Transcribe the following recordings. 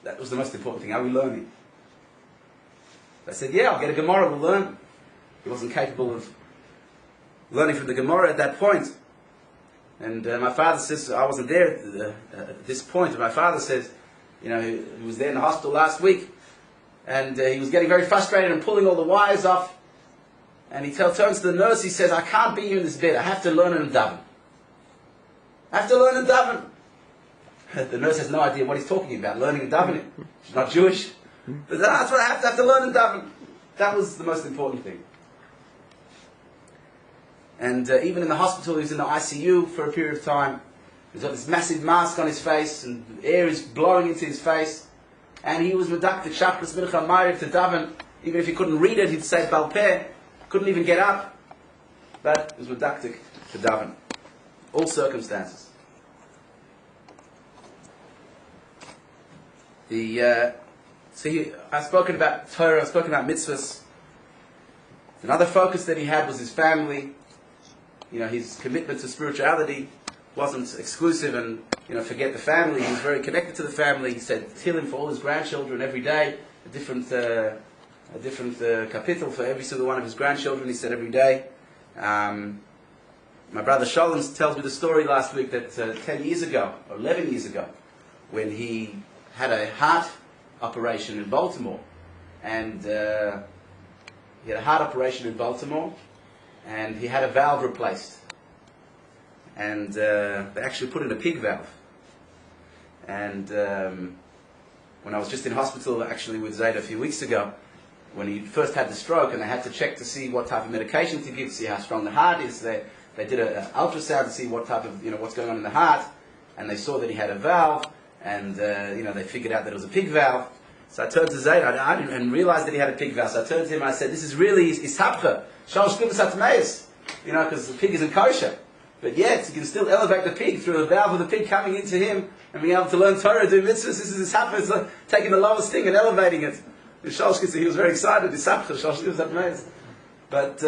That was the most important thing. Are we learning? I said, yeah, I'll get a Gemara, we'll learn. He wasn't capable of learning from the Gemara at that point. And my father says, I wasn't there at this point, but my father says, he was there in the hospital last week, and he was getting very frustrated and pulling all the wires off. And he turns to the nurse, he says, I can't be here in this bed, I have to learn in daven. I have to learn in daven. The nurse has no idea what he's talking about, learning in davening. She's not Jewish. But that's what I have to learn in daven. That was the most important thing. And even in the hospital, he was in the ICU for a period of time. He's got this massive mask on his face, and the air is blowing into his face. And he was medaktik Shachris Mincha Ma'ariv to daven. Even if he couldn't read it, he'd say Bal Peh. Couldn't even get up. But it was medaktik to daven. All circumstances. I've spoken about Torah, I've spoken about mitzvahs. Another focus that he had was his family. His commitment to spirituality wasn't exclusive and, forget the family. He was very connected to the family. He said Tehillim for all his grandchildren every day, a different kapitel for every single one of his grandchildren, he said every day. My brother Shalom tells me the story last week that 10 years ago, or 11 years ago, when he had a heart operation in Baltimore, and he had a heart operation in Baltimore, and he had a valve replaced, and they actually put in a pig valve. And when I was just in hospital, actually with Zayd a few weeks ago, when he first had the stroke, and they had to check to see what type of medication to give, see how strong the heart is. They did an ultrasound to see what type of what's going on in the heart, and they saw that he had a valve. And they figured out that it was a pig valve. So I turned to Zayd, I didn't realize that he had a pig valve. So I turned to him and I said, this is really Ishapcha, Shalosh Klubas Hatmeis, because the pig isn't kosher. But yet, you can still elevate the pig through a valve of the pig coming into him and being able to learn Torah, do mitzvahs. This is Ishapcha, it's like taking the lowest thing and elevating it. And Shalosh Klubas, he was very excited, Ishapcha, Shalosh Klubas Hatmeis. But,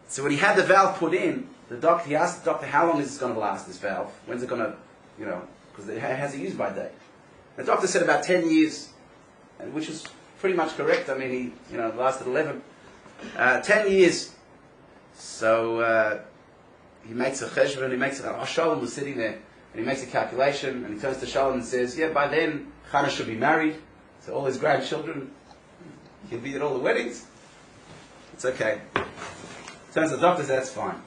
so when he had the valve put in, he asked the doctor, how long is this going to last, this valve? When's it going to, because it has a use by date. The doctor said about 10 years, which was pretty much correct. I mean, he lasted 11. 10 years. So he makes a cheshbon, Shalom was sitting there, and he makes a calculation, and he turns to Shalom and says, yeah, by then, Chana should be married, so all his grandchildren, he'll be at all the weddings. It's okay. Turns to the doctor, says, that's fine.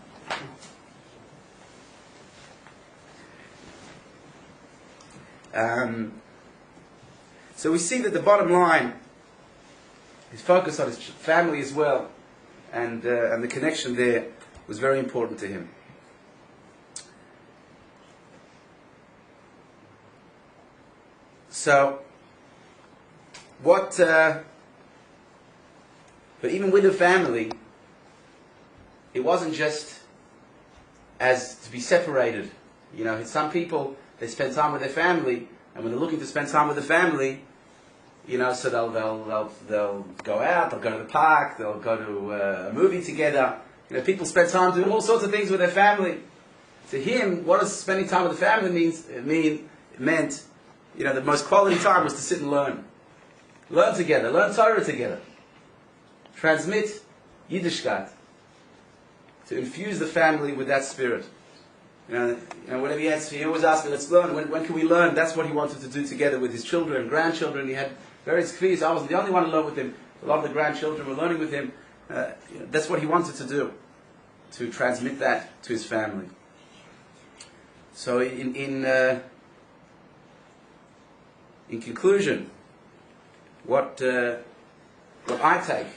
So we see that the bottom line, his focus on his family as well, and the connection there was very important to him. So, but even with the family, it wasn't just as to be separated. Some people, they spend time with their family, and when they're looking to spend time with the family, so they'll go out, they'll go to the park, they'll go to a movie together. People spend time doing all sorts of things with their family. To him, what does spending time with the family meant? The most quality time was to sit and learn together, learn Torah together, transmit Yiddishkeit, to infuse the family with that spirit. Whenever he always asked me, let's learn. When can we learn? That's what he wanted to do together with his children and grandchildren. He had various kfiyos. I wasn't the only one to learn with him. A lot of the grandchildren were learning with him. That's what he wanted to do, to transmit that to his family. So in conclusion, what I take,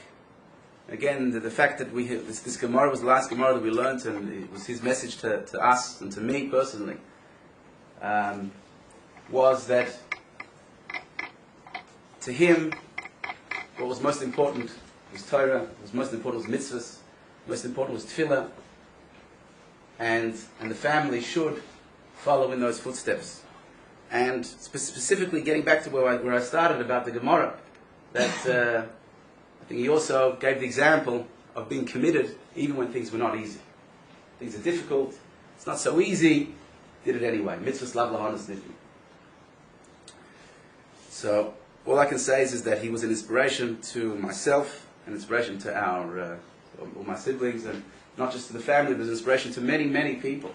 again, the fact that we this Gemara was the last Gemara that we learned, and it was his message to us and to me personally, was that to him, what was most important was Torah, what was most important was mitzvahs, most important was tefillah, and the family should follow in those footsteps. And specifically getting back to where I started about the Gemara, that I think he also gave the example of being committed even when things were not easy. Things are difficult, it's not so easy, did it anyway. Mitzvahs lav lahanas nifli. So all I can say is that he was an inspiration to myself, an inspiration to all my siblings, and not just to the family, but an inspiration to many, many people.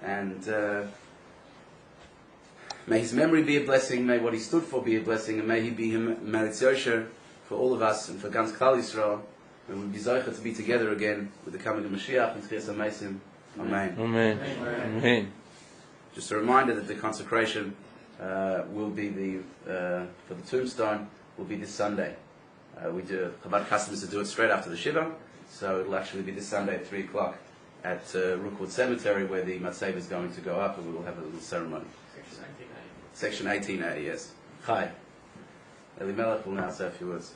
And may his memory be a blessing, may what he stood for be a blessing, and may he be Meritz Yosher for all of us and for Gans Klal Yisrael. And we'll be zeicher to be together again with the coming of Mashiach and Tchias HaMeisim. Amen. Amen. Amen. Just a reminder that the consecration will be for the tombstone will be this Sunday. We do Chabad customers to do it straight after the Shiva, so it'll actually be this Sunday at 3 o'clock at Rookwood Cemetery, where the Matzeva is going to go up, and we will have a little ceremony. Section 18A, yes. Chai. Eli Melech will now say a few words.